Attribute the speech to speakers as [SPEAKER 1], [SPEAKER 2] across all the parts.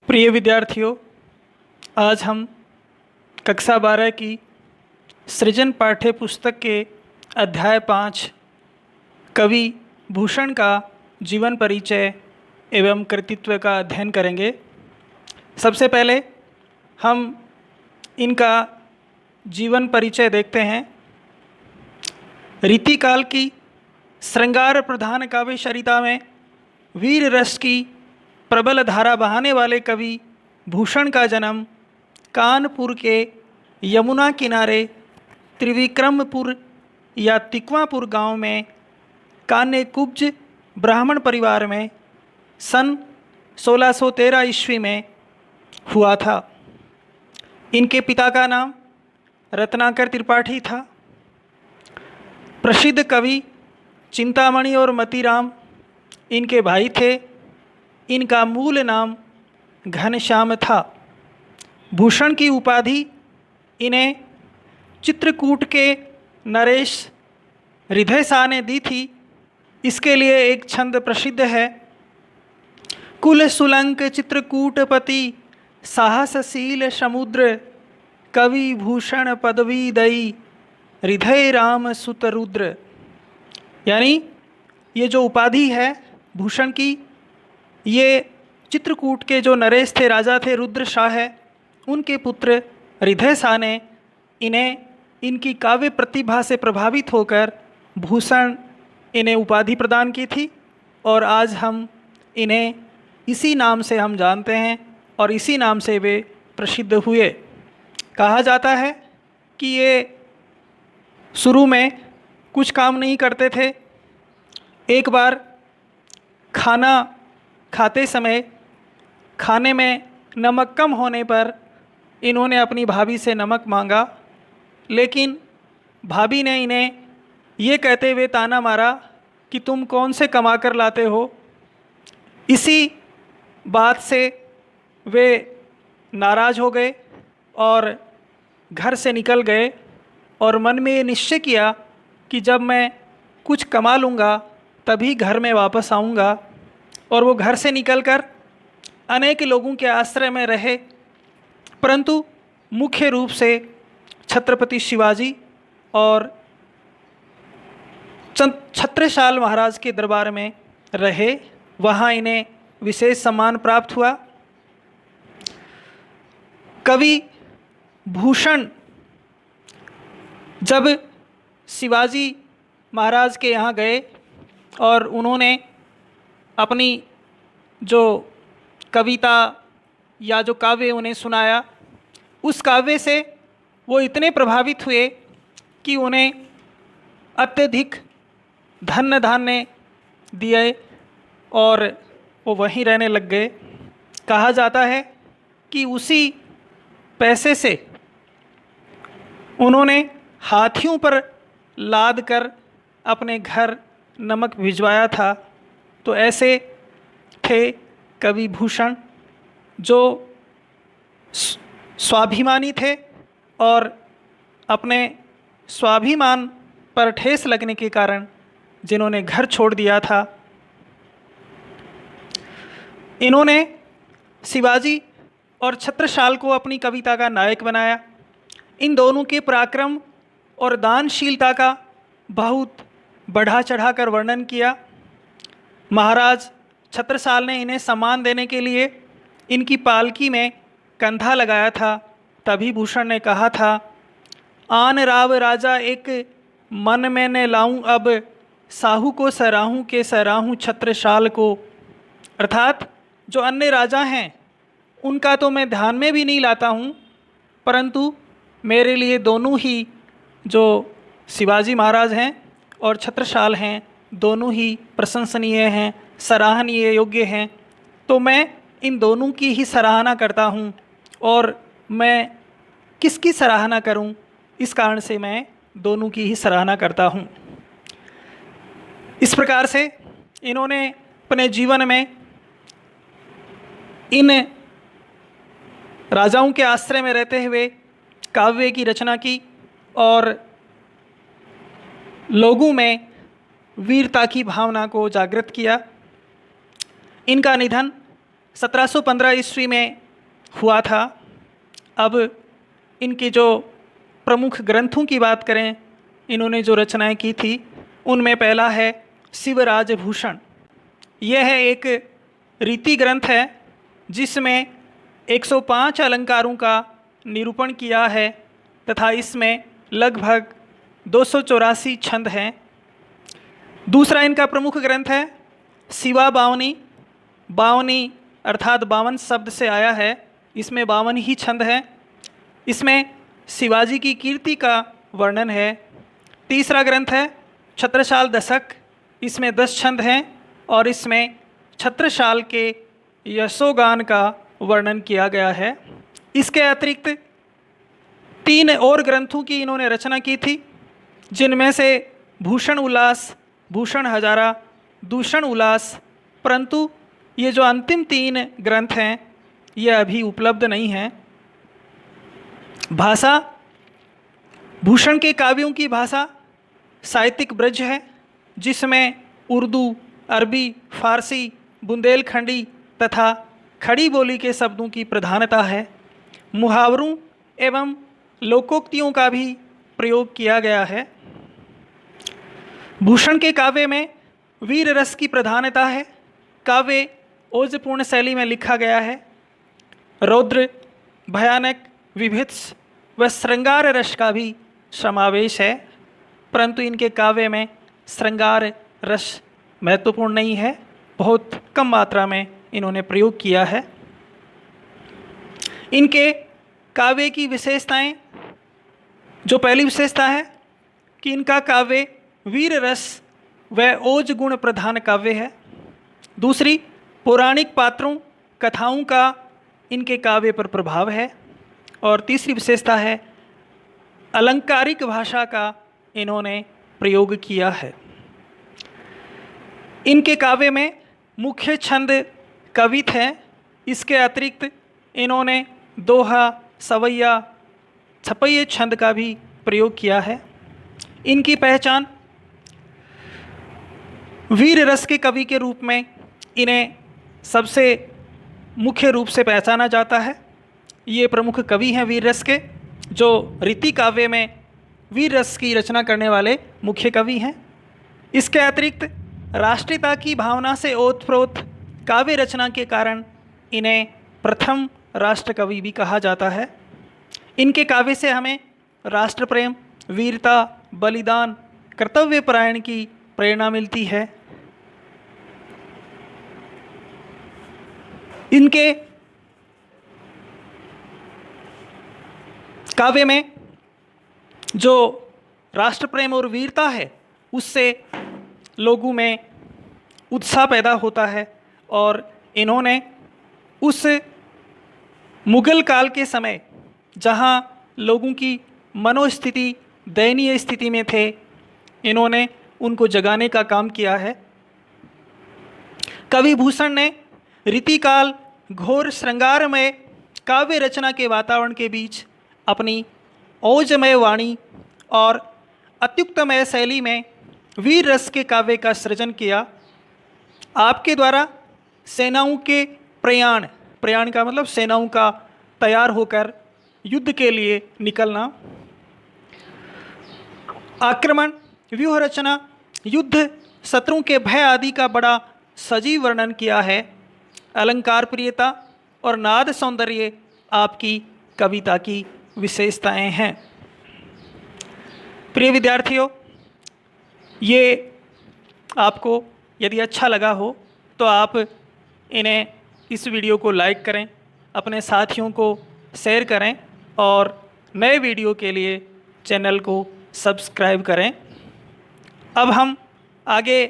[SPEAKER 1] प्रिय विद्यार्थियों, आज हम कक्षा 12 की सृजन पाठ्य पुस्तक के अध्याय 5 कवि भूषण का जीवन परिचय एवं कृतित्व का अध्ययन करेंगे। सबसे पहले हम इनका जीवन परिचय देखते हैं। रीतिकाल की श्रृंगार प्रधान काव्य सरिता में वीर रस की प्रबल धारा बहाने वाले कवि भूषण का जन्म कानपुर के यमुना किनारे त्रिविक्रमपुर या तिकवापुर गांव में कान्यकुब्ज ब्राह्मण परिवार में सन 1613 ईस्वी में हुआ था। इनके पिता का नाम रत्नाकर त्रिपाठी था। प्रसिद्ध कवि चिंतामणि और मतीराम इनके भाई थे। इनका मूल नाम घनश्याम था। भूषण की उपाधि इन्हें चित्रकूट के नरेश हृदय शाह ने दी थी। इसके लिए एक छंद प्रसिद्ध है। कुल सुलंक चित्रकूटपति साहसशील समुद्र कवि भूषण पदवी दई हृदय राम सुत रुद्र। यानी ये जो उपाधि है भूषण की, ये चित्रकूट के जो नरेश थे, राजा थे, रुद्र शाह है, उनके पुत्र हृदय शाह ने इन्हें इनकी काव्य प्रतिभा से प्रभावित होकर भूषण इन्हें उपाधि प्रदान की थी। और आज हम इन्हें इसी नाम से हम जानते हैं और इसी नाम से वे प्रसिद्ध हुए। कहा जाता है कि ये शुरू में कुछ काम नहीं करते थे। एक बार खाना खाते समय खाने में नमक कम होने पर इन्होंने अपनी भाभी से नमक मांगा, लेकिन भाभी ने इन्हें ये कहते हुए ताना मारा कि तुम कौन से कमा कर लाते हो। इसी बात से वे नाराज़ हो गए और घर से निकल गए और मन में ये निश्चय किया कि जब मैं कुछ कमा लूँगा तभी घर में वापस आऊँगा। और वो घर से निकलकर अनेक लोगों के आश्रय में रहे, परंतु मुख्य रूप से छत्रपति शिवाजी और छत्रसाल महाराज के दरबार में रहे। वहाँ इन्हें विशेष सम्मान प्राप्त हुआ। कवि भूषण जब शिवाजी महाराज के यहाँ गए और उन्होंने अपनी जो कविता या जो काव्य उन्हें सुनाया, उस काव्य से वो इतने प्रभावित हुए कि उन्हें अत्यधिक धन धान्य दिए और वो वहीं रहने लग गए। कहा जाता है कि उसी पैसे से उन्होंने हाथियों पर लाद कर अपने घर नमक भिजवाया था। तो ऐसे थे कवि भूषण, जो स्वाभिमानी थे और अपने स्वाभिमान पर ठेस लगने के कारण जिन्होंने घर छोड़ दिया था। इन्होंने शिवाजी और छत्रसाल को अपनी कविता का नायक बनाया। इन दोनों के पराक्रम और दानशीलता का बहुत बढ़ा चढ़ाकर वर्णन किया। महाराज छत्रसाल ने इन्हें सम्मान देने के लिए इनकी पालकी में कंधा लगाया था। तभी भूषण ने कहा था, आन राव राजा एक मन में न लाऊं अब साहू को सराहूं के सराहूं छत्रसाल को। अर्थात जो अन्य राजा हैं उनका तो मैं ध्यान में भी नहीं लाता हूँ, परंतु मेरे लिए दोनों ही जो शिवाजी महाराज हैं और छत्रसाल हैं दोनों ही प्रशंसनीय हैं, सराहनीय योग्य हैं। तो मैं इन दोनों की ही सराहना करता हूँ और मैं किसकी सराहना करूँ, इस कारण से मैं दोनों की ही सराहना करता हूँ। इस प्रकार से इन्होंने अपने जीवन में इन राजाओं के आश्रय में रहते हुए काव्य की रचना की और लोगों में वीरता की भावना को जागृत किया। इनका निधन 1715 ईस्वी में हुआ था। अब इनके जो प्रमुख ग्रंथों की बात करें, इन्होंने जो रचनाएं की थी उनमें पहला है शिवराज भूषण। यह है एक रीति ग्रंथ है जिसमें 105 अलंकारों का निरूपण किया है तथा इसमें लगभग 284 छंद हैं। दूसरा इनका प्रमुख ग्रंथ है शिवा बावनी। बावनी अर्थात 52 शब्द से आया है, इसमें 52 ही छंद हैं। इसमें शिवाजी की कीर्ति का वर्णन है। तीसरा ग्रंथ है छत्रसाल दशक, इसमें 10 छंद हैं और इसमें छत्रसाल के यशोगान का वर्णन किया गया है। इसके अतिरिक्त 3 और ग्रंथों की इन्होंने रचना की थी, जिनमें से भूषण उल्लास, भूषण हजारा, दूषण उल्लास, परंतु ये जो अंतिम 3 ग्रंथ हैं ये अभी उपलब्ध नहीं हैं। भाषा, भूषण के काव्यों की भाषा साहित्यिक ब्रज है, जिसमें उर्दू, अरबी, फारसी, बुंदेलखंडी तथा खड़ी बोली के शब्दों की प्रधानता है। मुहावरों एवं लोकोक्तियों का भी प्रयोग किया गया है। भूषण के काव्य में वीर रस की प्रधानता है। काव्य ओजपूर्ण शैली में लिखा गया है। रौद्र, भयानक, विभत्स व श्रृंगार रस का भी समावेश है, परंतु इनके काव्य में श्रृंगार रस महत्वपूर्ण नहीं है, बहुत कम मात्रा में इन्होंने प्रयोग किया है। इनके काव्य की विशेषताएं, जो पहली विशेषता है कि इनका काव्य वीर रस व ओज गुण प्रधान काव्य है। दूसरी, पौराणिक पात्रों, कथाओं का इनके काव्य पर प्रभाव है। और तीसरी विशेषता है अलंकारिक भाषा का इन्होंने प्रयोग किया है। इनके काव्य में मुख्य छंद कवित हैं। इसके अतिरिक्त इन्होंने दोहा, सवैया, छपैये छंद का भी प्रयोग किया है। इनकी पहचान वीर रस के कवि के रूप में इन्हें सबसे मुख्य रूप से पहचाना जाता है। ये प्रमुख कवि हैं वीर रस के, जो रीति काव्य में वीर रस की रचना करने वाले मुख्य कवि हैं। इसके अतिरिक्त राष्ट्रीयता की भावना से ओतप्रोत काव्य रचना के कारण इन्हें प्रथम राष्ट्र कवि भी कहा जाता है। इनके काव्य से हमें राष्ट्र प्रेम, वीरता, बलिदान, कर्तव्य परायण की प्रेरणा मिलती है। इनके काव्य में जो राष्ट्र प्रेम और वीरता है उससे लोगों में उत्साह पैदा होता है और इन्होंने उस मुगल काल के समय जहां लोगों की मनोस्थिति दयनीय स्थिति में थे, इन्होंने उनको जगाने का काम किया है। कवि भूषण ने रीतिकाल घोर श्रृंगारमय काव्य रचना के वातावरण के बीच अपनी ओजमय वाणी और अत्युक्तमय शैली में वीर रस के काव्य का सृजन किया। आपके द्वारा सेनाओं के प्रयाण, प्रयाण का मतलब सेनाओं का तैयार होकर युद्ध के लिए निकलना, आक्रमण, व्यूह रचना, युद्ध, शत्रुओं के भय आदि का बड़ा सजीव वर्णन किया है। अलंकार प्रियता और नाद सौंदर्य आपकी कविता की विशेषताएं हैं। प्रिय विद्यार्थियों, ये आपको यदि अच्छा लगा हो तो आप इन्हें इस वीडियो को लाइक करें, अपने साथियों को शेयर करें और नए वीडियो के लिए चैनल को सब्सक्राइब करें। अब हम आगे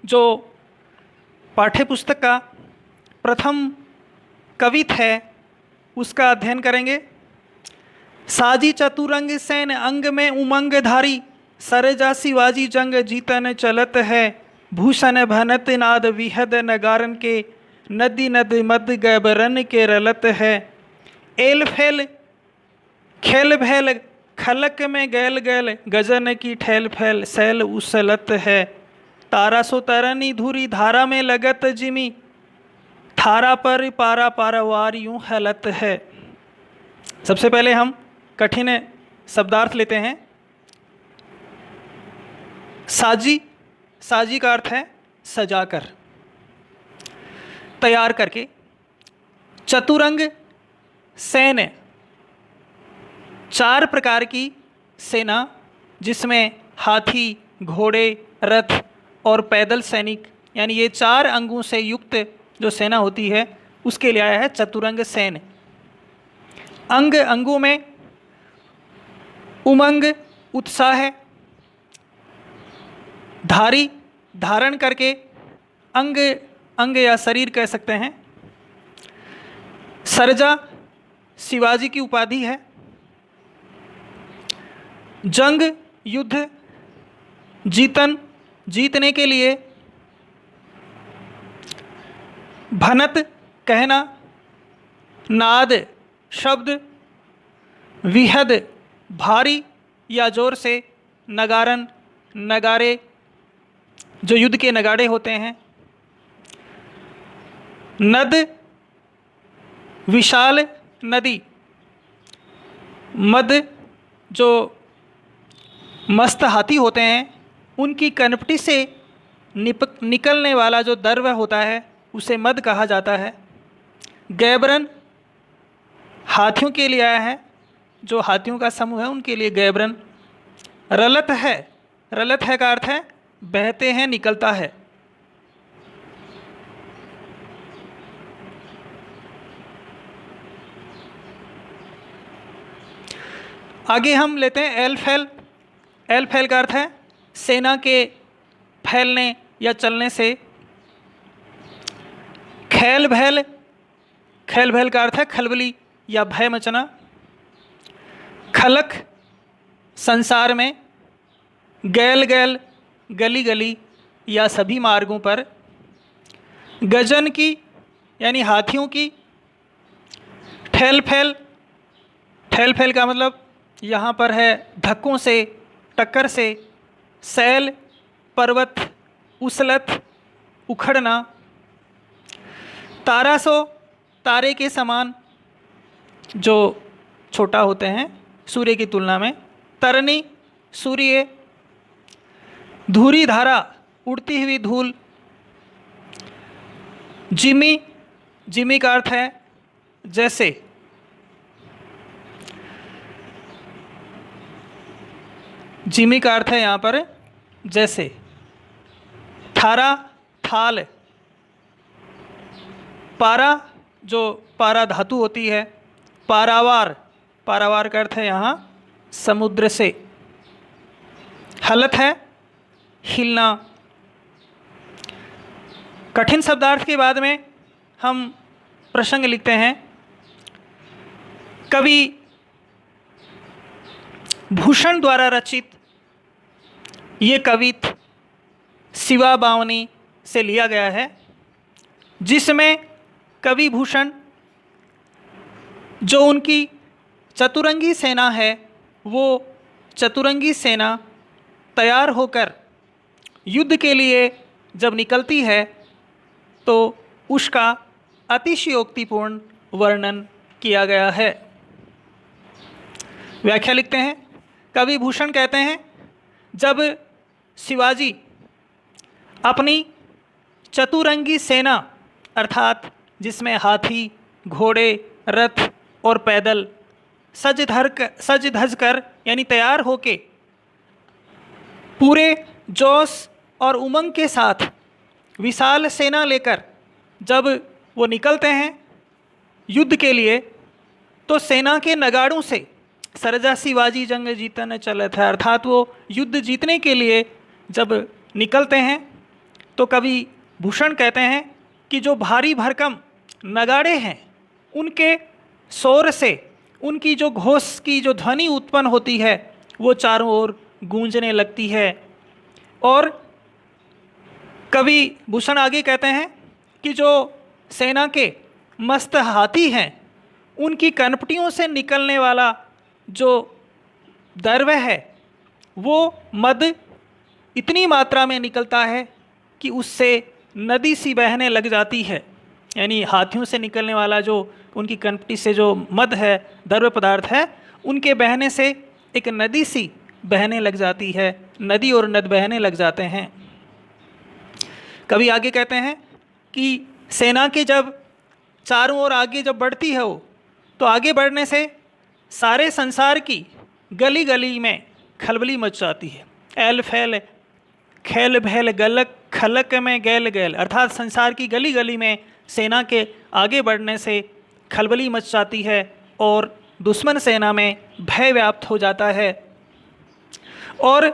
[SPEAKER 1] जो पाठ्यपुस्तक का प्रथम कवित है उसका अध्ययन करेंगे। साजी चतुरंग सैन अंग में उमंग धारी, सरजा शिवाजी जंग जीतन चलत है। भूषण भनत नाद विहद नगारन के, नदी नद मद गैबरन के रलत है। एल फैल खेल भैल खलक में गैल गैल, गजन की ठेल फैल सैल उसलत है। तारा सो तरनी धुरी धारा में लगत जिमी, थारा पर पारा पारावार यूं हलत है। सबसे पहले हम कठिन शब्दार्थ लेते हैं। साजी, साजी का अर्थ है सजाकर, तैयार करके। चतुरंग सैन्य, 4 प्रकार की सेना जिसमें हाथी, घोड़े, रथ और पैदल सैनिक, यानी ये 4 अंगों से युक्त जो सेना होती है उसके लिए आया है चतुरंग सैन्य। अंग, अंगों में उमंग उत्साह है। धारी, धारण करके, अंग, अंग या शरीर कह सकते हैं। सरजा, शिवाजी की उपाधि है। जंग, युद्ध, जीतन, जीतने के लिए। भनत, कहना। नाद, शब्द। विहद, भारी या जोर से। नगारन, नगारे, जो युद्ध के नगाड़े होते हैं। नद, विशाल नदी। मद, जो मस्त हाथी होते हैं उनकी कनपटी से निकलने वाला जो दर्व होता है उसे मद कहा जाता है। गैबरन, हाथियों के लिए आया है, जो हाथियों का समूह है उनके लिए गैबरन। रलत है, रलत है का अर्थ है बहते हैं, निकलता है। आगे हम लेते हैं एल फैल। एल फैल का अर्थ है सेना के फैलने या चलने से। खैल भैल, खैल भैल का अर्थ है खलबली या भय मचना। खलक, संसार में। गैल गैल, गली गली या सभी मार्गों पर। गजन की, यानी हाथियों की। ठेल फैल, ठेल फैल का मतलब यहाँ पर है धक्कों से, टक्कर से। सैल, पर्वत, उछलत, उखड़ना। तारासो, तारे के समान, जो छोटा होते हैं सूर्य की तुलना में। तरनी, सूर्य। धूरी धारा, उड़ती हुई धूल। जिमी, जिमी का अर्थ है जैसे। जिमी का अर्थ है यहाँ पर जैसे। थारा, थाल। पारा, जो पारा धातु होती है। पारावार, पारावार का अर्थ है यहाँ समुद्र से। हलत है हिलना। कठिन शब्दार्थ के बाद में हम प्रसंग लिखते हैं। कवि भूषण द्वारा रचित ये कवित शिवा बावनी से लिया गया है, जिसमें कवि भूषण जो उनकी चतुरंगी सेना है वो चतुरंगी सेना तैयार होकर युद्ध के लिए जब निकलती है तो उसका अतिशयोक्तिपूर्ण वर्णन किया गया है। व्याख्या लिखते हैं। कवि भूषण कहते हैं जब शिवाजी अपनी चतुरंगी सेना अर्थात जिसमें हाथी, घोड़े, रथ और पैदल सज धज कर यानी तैयार होके पूरे जोश और उमंग के साथ विशाल सेना लेकर जब वो निकलते हैं युद्ध के लिए, तो सेना के नगाड़ों से सरजा शिवाजी जंग जीतन चलत है, अर्थात वो युद्ध जीतने के लिए जब निकलते हैं तो कवि भूषण कहते हैं कि जो भारी भरकम नगाड़े हैं उनके शोर से उनकी जो घोष की जो ध्वनि उत्पन्न होती है वो चारों ओर गूंजने लगती है। और कवि भूषण आगे कहते हैं कि जो सेना के मस्त हाथी हैं उनकी कनपटियों से निकलने वाला जो दर्व है वो मद इतनी मात्रा में निकलता है कि उससे नदी सी बहने लग जाती है। यानी हाथियों से निकलने वाला जो उनकी कनपटी से जो मद है, द्रव्य पदार्थ है, उनके बहने से एक नदी सी बहने लग जाती है, नदी और नद बहने लग जाते हैं। कभी आगे कहते हैं कि सेना के जब चारों ओर आगे जब बढ़ती है वो, तो आगे बढ़ने से सारे संसार की गली गली में खलबली मच जाती है। एल फैल खेल भैल गलक खलक में गैल गैल, अर्थात संसार की गली गली में सेना के आगे बढ़ने से खलबली मच जाती है और दुश्मन सेना में भय व्याप्त हो जाता है। और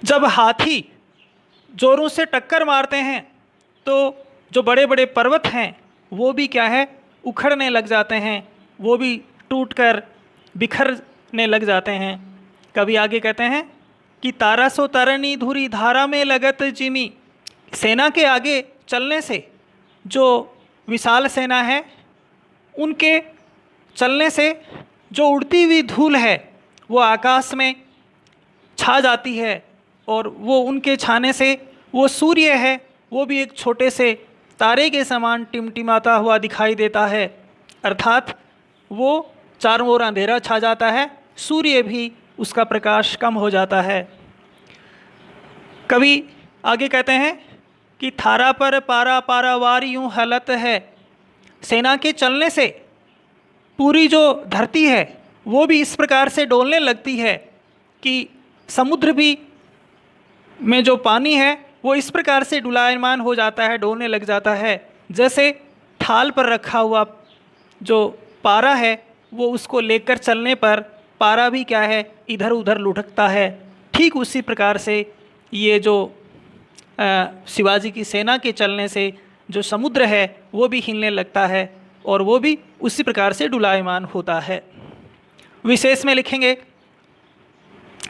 [SPEAKER 1] जब हाथी जोरों से टक्कर मारते हैं तो जो बड़े बड़े पर्वत हैं वो भी क्या है, उखड़ने लग जाते हैं, वो भी टूटकर बिखरने लग जाते हैं। कभी आगे कहते हैं कि तारा सो तरनी धुरी धारा में लगत जिमी, सेना के आगे चलने से जो विशाल सेना है उनके चलने से जो उड़ती हुई धूल है वो आकाश में छा जाती है, और वो उनके छाने से वो सूर्य है वो भी एक छोटे से तारे के समान टिमटिमाता हुआ दिखाई देता है, अर्थात वो चारों ओर अंधेरा छा जाता है, सूर्य भी उसका प्रकाश कम हो जाता है। कभी आगे कहते हैं कि थारा पर पारा पारावार यूँ हलत है, सेना के चलने से पूरी जो धरती है वो भी इस प्रकार से डोलने लगती है कि समुद्र भी में जो पानी है वो इस प्रकार से डुलायमान हो जाता है, डोलने लग जाता है, जैसे थाल पर रखा हुआ जो पारा है वो उसको लेकर चलने पर पारा भी क्या है, इधर उधर लुढ़कता है। ठीक उसी प्रकार से ये जो शिवाजी की सेना के चलने से जो समुद्र है वो भी हिलने लगता है और वो भी उसी प्रकार से डुलायमान होता है। विशेष में लिखेंगे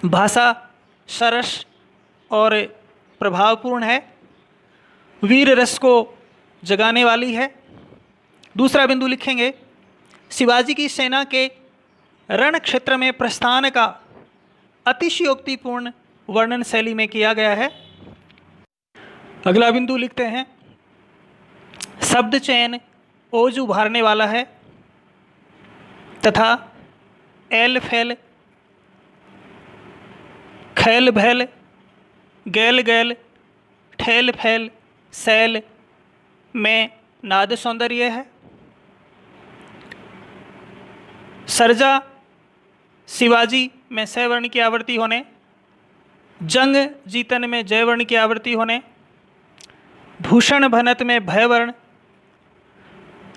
[SPEAKER 1] भाषा सरस और प्रभावपूर्ण है, वीर रस को जगाने वाली है। दूसरा बिंदु लिखेंगे शिवाजी की सेना के रण क्षेत्र में प्रस्थान का अतिशयोक्तिपूर्ण वर्णन शैली में किया गया है। अगला बिंदु लिखते हैं शब्द चयन ओज उभारने वाला है तथा एल फैल खैल भैल गैल गैल ठेल फैल सैल में नाद सौंदर्य है। सरजा शिवाजी में सह वर्ण की आवृत्ति होने, जंग जीतन में जय वर्ण की आवृत्ति होने, भूषण भनत में भय वर्ण,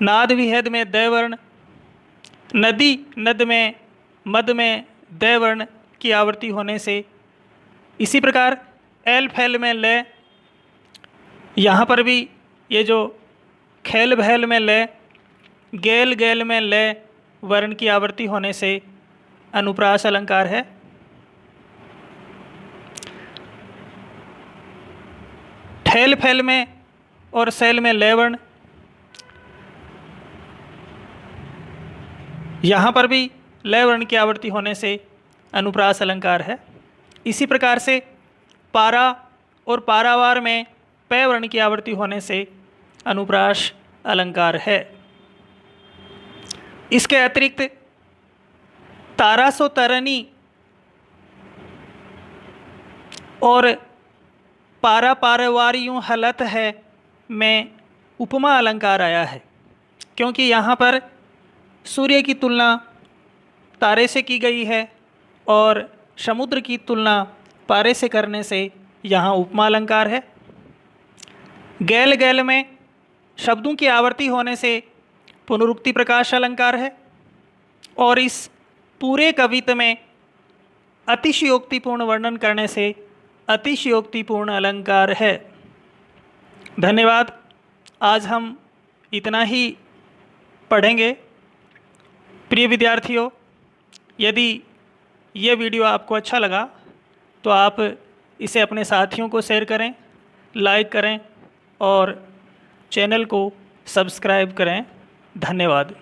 [SPEAKER 1] नाद विहेद में दय वर्ण, नदी नद में मद में दय वर्ण की आवृत्ति होने से, इसी प्रकार एल फैल में लय, यहाँ पर भी ये जो खेल भैल में लय, गैल गैल में लय वर्ण की आवृत्ति होने से अनुप्रास अलंकार है। ठेल फैल में और सैल में लय वर्ण, यहाँ पर भी लय वर्ण की आवृत्ति होने से अनुप्रास अलंकार है। इसी प्रकार से पारा और पारावार में पै वर्ण की आवृत्ति होने से अनुप्रास अलंकार है। इसके अतिरिक्त तारा सो तरनी और पारा पारवार यूँ हलत है में उपमा अलंकार आया है, क्योंकि यहाँ पर सूर्य की तुलना तारे से की गई है और समुद्र की तुलना पारे से करने से यहाँ उपमा अलंकार है। गैल गैल में शब्दों की आवर्ती होने से पुनरुक्ति प्रकाश अलंकार है और इस पूरे कविता में अतिशयोक्तिपूर्ण वर्णन करने से अतिशयोक्तिपूर्ण अलंकार है। धन्यवाद। आज हम इतना ही पढ़ेंगे। प्रिय विद्यार्थियों, यदि ये वीडियो आपको अच्छा लगा तो आप इसे अपने साथियों को शेयर करें, लाइक करें और चैनल को सब्सक्राइब करें। धन्यवाद।